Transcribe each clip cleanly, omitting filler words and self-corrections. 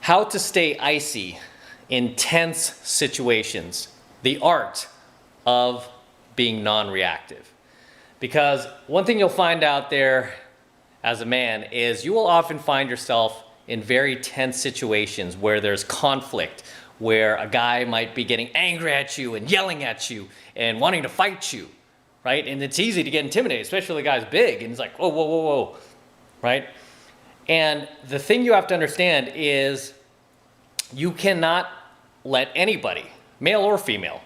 How to stay icy in tense situations. The art of being non-reactive. Because one thing you'll find out there as a man is you will often find yourself in very tense situations where there's conflict, where a guy might be getting angry at you and yelling at you and wanting to fight you, right? And it's easy to get intimidated, especially when the guy's big and it's like, whoa, whoa, whoa, whoa, right? And the thing you have to understand is you cannot let anybody, male or female,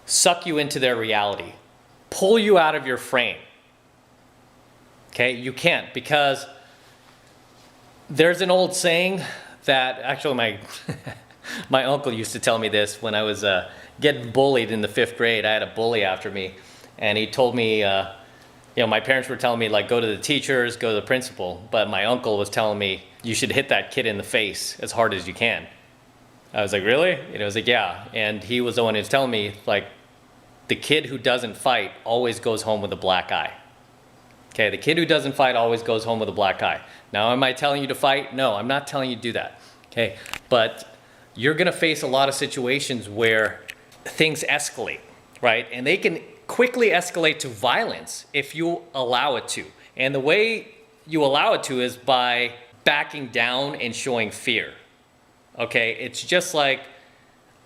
suck you into their reality, pull you out of your frame. Okay, you can't, because there's an old saying that actually my uncle used to tell me this when I was getting bullied in the 5th grade. I had a bully after me, and he told me, my parents were telling me, like, go to the teachers, go to the principal, but my uncle was telling me, you should hit that kid in the face as hard as you can. I was like, really? And I was like, yeah. And he was the one who was telling me, like, the kid who doesn't fight always goes home with a black eye. Okay, the kid who doesn't fight always goes home with a black eye. Now, am I telling you to fight? No, I'm not telling you to do that. Okay, but you're gonna face a lot of situations where things escalate, right? And they can quickly escalate to violence if you allow it to. And the way you allow it to is by backing down and showing fear. Okay, it's just like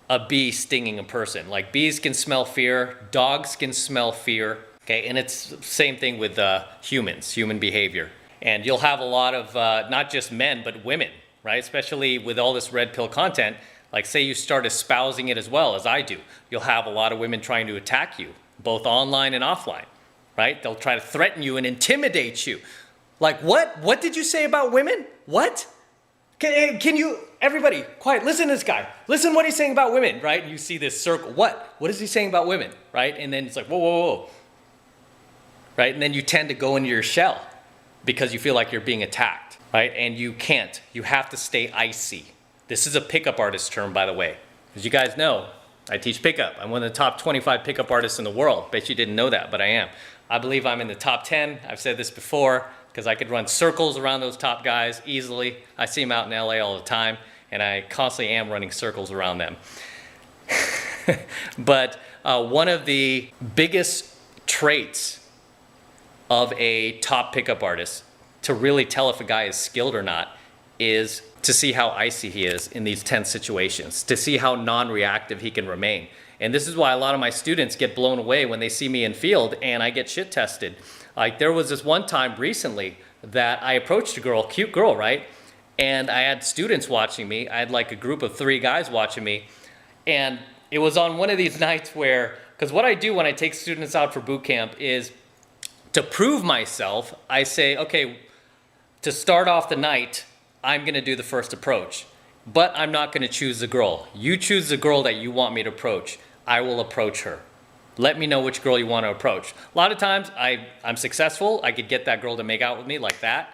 a bee stinging a person. Like, bees can smell fear, dogs can smell fear. Okay, and it's the same thing with human behavior. And you'll have a lot of not just men, but women, right? Especially with all this red pill content. Like, say you start espousing it as well as I do. You'll have a lot of women trying to attack you, both online and offline, right? They'll try to threaten you and intimidate you. Like, what? What did you say about women? What? Can you, everybody, quiet, listen to this guy. Listen what he's saying about women, right? And you see this circle. What? What is he saying about women, right? And then it's like, whoa, whoa, whoa. Right? And then you tend to go into your shell because you feel like you're being attacked, right? And you can't. You have to stay icy. This is a pickup artist term, by the way. As you guys know, I teach pickup. I'm one of the top 25 pickup artists in the world. Bet you didn't know that, but I am. I believe I'm in the top 10. I've said this before because I could run circles around those top guys easily. I see them out in LA all the time, and I constantly am running circles around them. But one of the biggest traits of a top pickup artist to really tell if a guy is skilled or not is to see how icy he is in these tense situations, to see how non-reactive he can remain. And this is why a lot of my students get blown away when they see me in field and I get shit tested. Like, there was this one time recently that I approached a girl, cute girl, right? And I had students watching me. I had like a group of 3 guys watching me. And it was on one of these nights where, because what I do when I take students out for boot camp is to prove myself, I say, okay, to start off the night, I'm gonna do the first approach, but I'm not gonna choose the girl. You choose the girl that you want me to approach. I will approach her. Let me know which girl you want to approach. A lot of times I'm successful. I could get that girl to make out with me like that,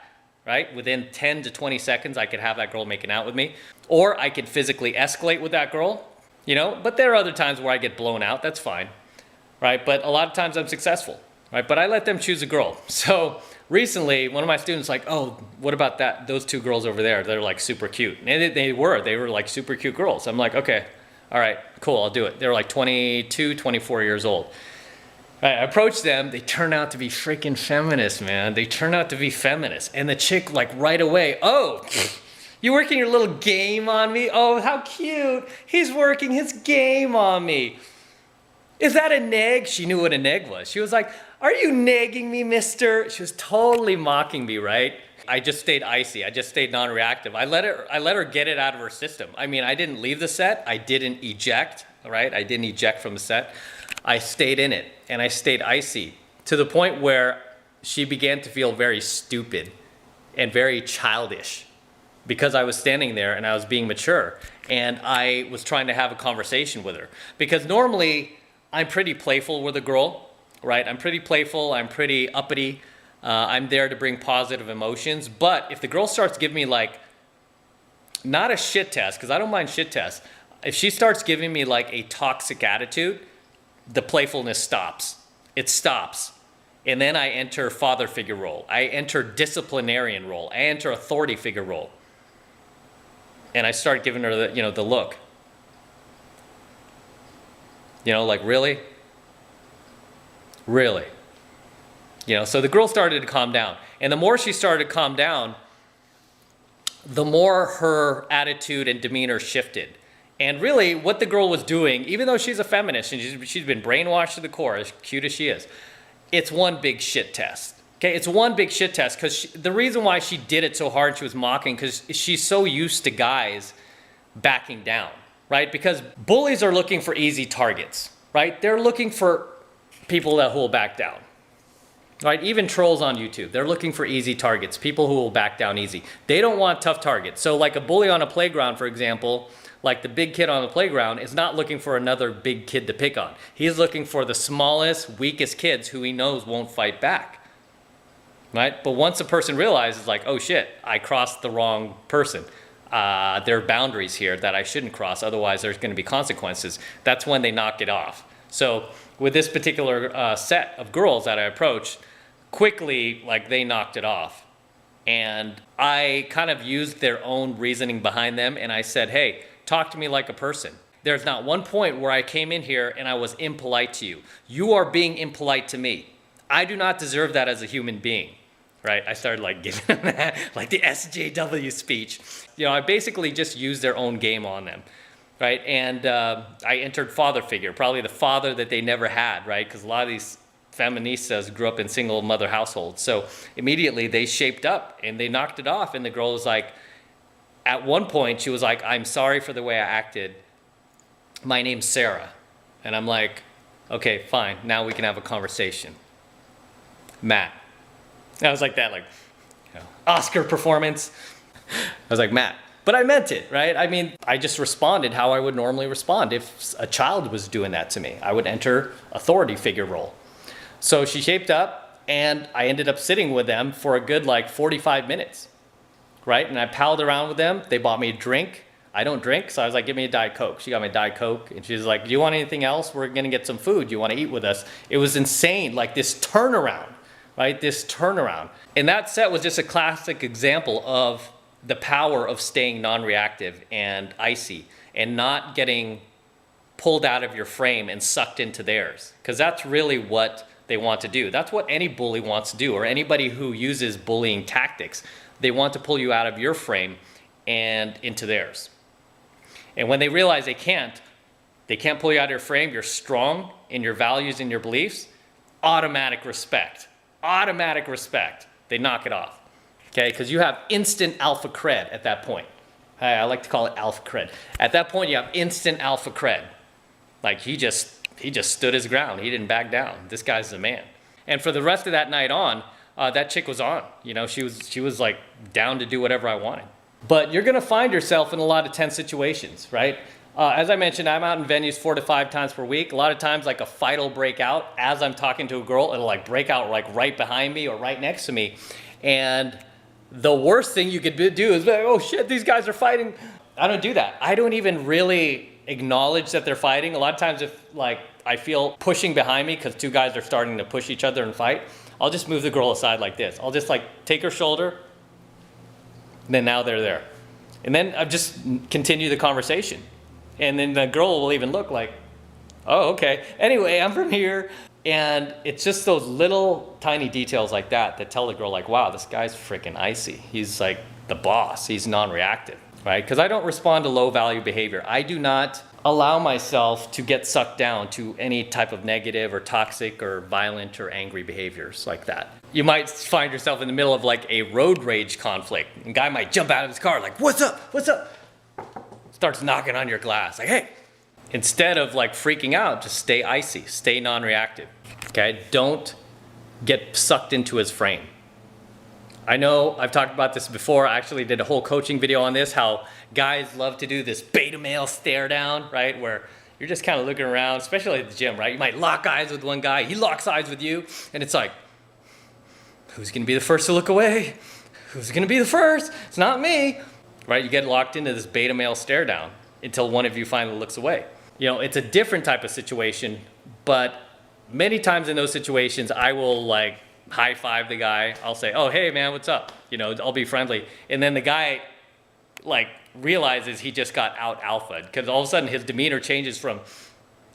right? Within 10 to 20 seconds, I could have that girl making out with me. Or I could physically escalate with that girl, but there are other times where I get blown out. That's fine, right? But a lot of times I'm successful. Right, but I let them choose a girl. So recently, one of my students like, oh, what about those 2 girls over there? They're like super cute. And they were like super cute girls. I'm like, okay, all right, cool, I'll do it. They were like 22, 24 years old. I approached them. They turn out to be freaking feminists, man. They turn out to be feminists. And the chick, like, right away, oh, you working your little game on me? Oh, how cute. He's working his game on me. Is that a neg? She knew what a neg was. She was like, are you negging me, mister? She was totally mocking me, right? I just stayed icy. I just stayed non-reactive. I let her get it out of her system. I mean, I didn't leave the set. I didn't eject, right? I didn't eject from the set. I stayed in it, and I stayed icy to the point where she began to feel very stupid and very childish because I was standing there and I was being mature, and I was trying to have a conversation with her. Because normally, I'm pretty playful with a girl, right? I'm pretty playful, I'm pretty uppity. I'm there to bring positive emotions. But if the girl starts giving me like, not a shit test, because I don't mind shit tests. If she starts giving me like a toxic attitude, the playfulness stops. It stops. And then I enter father figure role. I enter disciplinarian role. I enter authority figure role. And I start giving her the, the look. Like, really? Really? So the girl started to calm down. And the more she started to calm down, the more her attitude and demeanor shifted. And really, what the girl was doing, even though she's a feminist and she's been brainwashed to the core, as cute as she is, it's one big shit test. Okay, it's one big shit test, because the reason why she did it so hard, she was mocking, because she's so used to guys backing down, right? Because bullies are looking for easy targets, right? They're looking for people who will back down. Right, even trolls on YouTube, they're looking for easy targets, people who will back down easy. They don't want tough targets. So like a bully on a playground, for example, like the big kid on the playground is not looking for another big kid to pick on. He's looking for the smallest, weakest kids who he knows won't fight back. Right? But once a person realizes, like, oh shit, I crossed the wrong person. There are boundaries here that I shouldn't cross, otherwise there's going to be consequences. That's when they knock it off. So with this particular set of girls that I approached, quickly, like, they knocked it off. And I kind of used their own reasoning behind them, and I said, hey, talk to me like a person. There's not one point where I came in here and I was impolite to you. You are being impolite to me. I do not deserve that as a human being. Right? I started like giving them that, like the SJW speech. I basically just used their own game on them. Right? And I entered father figure, probably the father that they never had, right? Because a lot of these feministas grew up in single mother households. So immediately they shaped up and they knocked it off. And the girl was like, at one point she was like, I'm sorry for the way I acted. My name's Sarah. And I'm like, okay, fine. Now we can have a conversation. Matt. And I was like that, like, Oscar performance. I was like, Matt. But I meant it, right? I mean, I just responded how I would normally respond if a child was doing that to me. I would enter authority figure role. So she shaped up, and I ended up sitting with them for a good, like, 45 minutes, right? And I palled around with them. They bought me a drink. I don't drink, so I was like, give me a Diet Coke. She got me a Diet Coke, and she was like, do you want anything else? We're going to get some food. Do you want to eat with us? It was insane, like this turnaround, right? This turnaround. And that set was just a classic example of the power of staying non-reactive and icy and not getting pulled out of your frame and sucked into theirs. Because that's really what they want to do. That's what any bully wants to do, or anybody who uses bullying tactics. They want to pull you out of your frame and into theirs. And when they realize they can't pull you out of your frame, you're strong in your values and your beliefs, automatic respect. Automatic respect. They knock it off. Okay, because you have instant alpha cred at that point. I like to call it alpha cred. At that point, you have instant alpha cred. Like he just stood his ground. He didn't back down. This guy's the man. And for the rest of that night on, that chick was on. She was like down to do whatever I wanted. But you're gonna find yourself in a lot of tense situations, right? As I mentioned, I'm out in venues 4 to 5 times per week. A lot of times, like a fight will break out as I'm talking to a girl. It'll like break out like right behind me or right next to me, and the worst thing you could do is be like, oh shit, these guys are fighting. I don't do that. I don't even really acknowledge that they're fighting. A lot of times if like I feel pushing behind me because 2 guys are starting to push each other and fight, I'll just move the girl aside like this. I'll just like take her shoulder, and then now they're there. And then I just continue the conversation. And then the girl will even look like, oh, okay. Anyway, I'm from here. And it's just those little tiny details like that that tell the girl like, wow, this guy's freaking icy. He's like the boss. He's non-reactive, right? Because I don't respond to low value behavior. I do not allow myself to get sucked down to any type of negative or toxic or violent or angry behaviors like that. You might find yourself in the middle of like a road rage conflict. A guy might jump out of his car like, what's up? What's up? Starts knocking on your glass like, hey. Instead of like freaking out, just stay icy, stay non-reactive, okay? Don't get sucked into his frame. I know I've talked about this before. I actually did a whole coaching video on this, how guys love to do this beta male stare down, right? Where you're just kind of looking around, especially at the gym, right? You might lock eyes with one guy, he locks eyes with you, and it's like, who's gonna be the first to look away? Who's gonna be the first? It's not me, right? You get locked into this beta male stare down until one of you finally looks away. It's a different type of situation, but many times in those situations, I will like high five the guy. I'll say, oh, hey man, what's up? I'll be friendly. And then the guy like realizes he just got out alpha, because all of a sudden his demeanor changes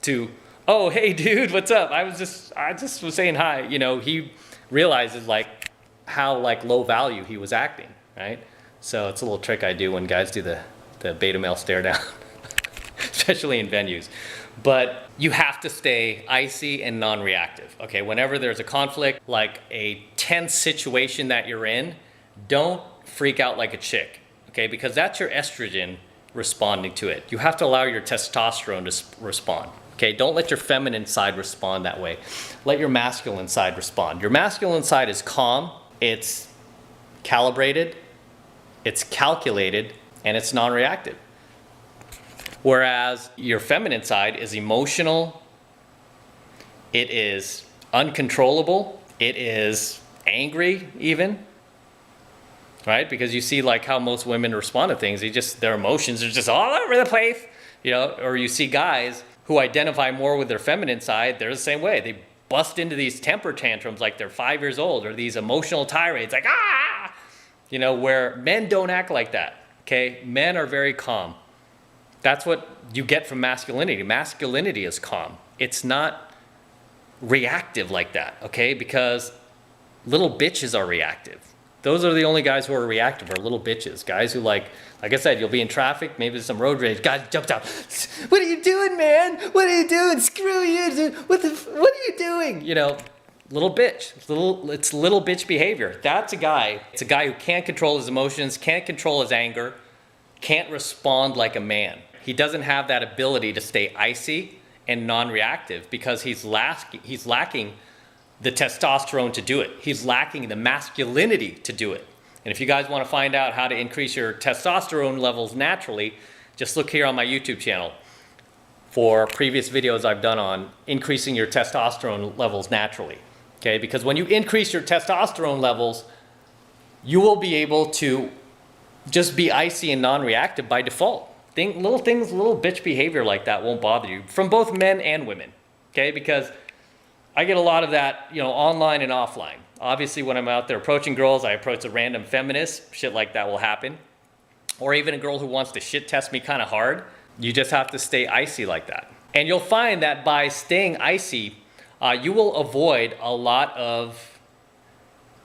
to, oh, hey dude, what's up? I just was saying hi. You know, he realizes like how like low value he was acting, right? So it's a little trick I do when guys do the beta male stare down, especially in venues. But you have to stay icy and non-reactive, okay? Whenever there's a conflict, like a tense situation that you're in, don't freak out like a chick, okay? Because that's your estrogen responding to it. You have to allow your testosterone to respond, okay? Don't let your feminine side respond that way. Let your masculine side respond. Your masculine side is calm, it's calibrated, it's calculated, and it's non-reactive. Whereas your feminine side is emotional, it is uncontrollable, it is angry even, right? Because you see like how most women respond to things, their emotions are just all over the place, you know. Or you see guys who identify more with their feminine side, they're the same way. They bust into these temper tantrums like they're 5 years old, or these emotional tirades like, ah! You know, where men don't act like that, okay? Men are very calm. That's what you get from masculinity. Masculinity is calm. It's not reactive like that, okay? Because little bitches are reactive. Those are the only guys who are reactive, are little bitches. Guys who like I said, you'll be in traffic, maybe there's some road rage. Guys jumps out. What are you doing, man? What are you doing? Screw you. What are you doing? You know, little bitch. It's little bitch behavior. That's a guy. It's a guy who can't control his emotions, can't control his anger, can't respond like a man. He doesn't have that ability to stay icy and non-reactive because he's lacking the testosterone to do it. He's lacking the masculinity to do it. And if you guys want to find out how to increase your testosterone levels naturally, just look here on my YouTube channel for previous videos I've done on increasing your testosterone levels naturally. Okay, because when you increase your testosterone levels, you will be able to just be icy and non-reactive by default. Little bitch behavior like that won't bother you, from both men and women, okay? Because I get a lot of that, you know, online and offline. Obviously, when I'm out there approaching girls, I approach a random feminist, shit like that will happen. Or even a girl who wants to shit test me kind of hard. You just have to stay icy like that. And you'll find that by staying icy, you will avoid a lot of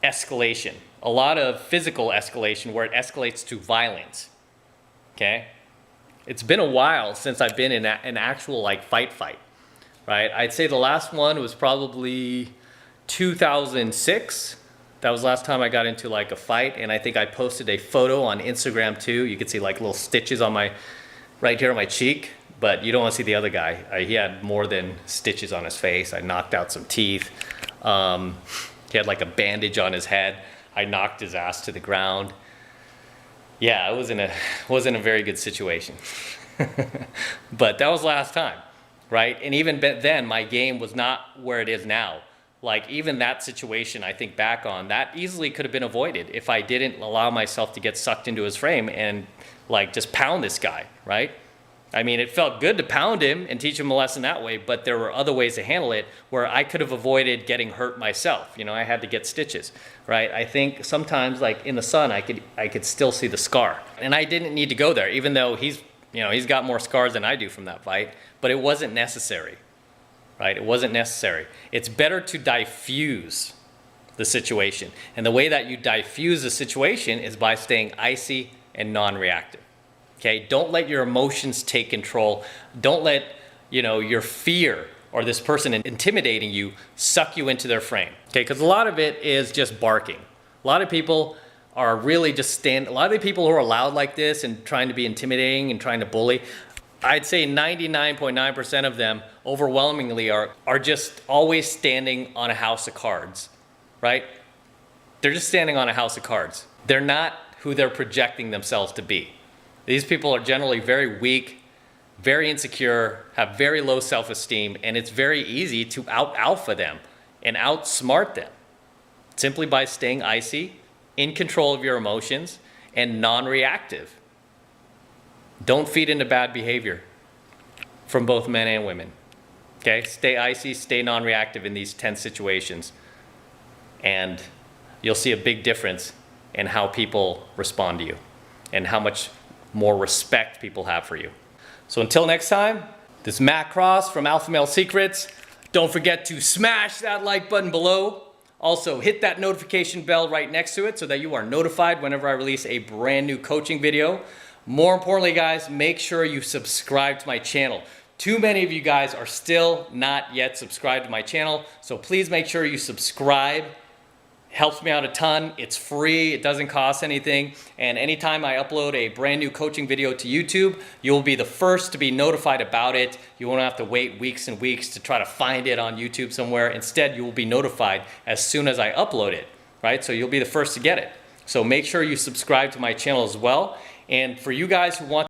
escalation, a lot of physical escalation where it escalates to violence, okay? It's been a while since I've been in an actual like fight, right? I'd say the last one was probably 2006. That was the last time I got into like a fight, and I think I posted a photo on Instagram too. You can see like little stitches on right here on my cheek, but you don't want to see the other guy. He had more than stitches on his face. I knocked out some teeth. He had like a bandage on his head. I knocked his ass to the ground. Yeah, it wasn't a very good situation. But that was last time, right? And even then, my game was not where it is now. Like even that situation, I think back on, that easily could have been avoided if I didn't allow myself to get sucked into his frame and like just pound this guy, right? I mean, it felt good to pound him and teach him a lesson that way, but there were other ways to handle it where I could have avoided getting hurt myself. You know, I had to get stitches, right? I think sometimes like in the sun, I could still see the scar, and I didn't need to go there, even though he's got more scars than I do from that fight, but it wasn't necessary, right? It wasn't necessary. It's better to diffuse the situation. And the way that you diffuse the situation is by staying icy and non-reactive. Okay, don't let your emotions take control. Don't let, your fear or this person intimidating you suck you into their frame. Okay, because a lot of it is just barking. A lot of people are really just a lot of the people who are loud like this and trying to be intimidating and trying to bully, I'd say 99.9% of them overwhelmingly are just always standing on a house of cards, right? They're just standing on a house of cards. They're not who they're projecting themselves to be. These people are generally very weak, very insecure, have very low self-esteem, and it's very easy to out-alpha them and outsmart them simply by staying icy, in control of your emotions, and non-reactive. Don't feed into bad behavior from both men and women. Okay? Stay icy, stay non-reactive in these tense situations, and you'll see a big difference in how people respond to you and how much more respect people have for you. So until next time, this is Matt Cross from Alpha Male Secrets. Don't forget to smash that like button below. Also, hit that notification bell right next to it so that you are notified whenever I release a brand new coaching video. More importantly, guys, make sure you subscribe to my channel. Too many of you guys are still not yet subscribed to my channel, so please make sure you subscribe. Helps me out a ton. It's free, it doesn't cost anything, and anytime I upload a brand new coaching video to YouTube, you'll be the first to be notified about it. You won't have to wait weeks and weeks to try to find it on YouTube somewhere. Instead, you will be notified as soon as I upload it, right? So you'll be the first to get it. So make sure you subscribe to my channel as well. And for you guys who want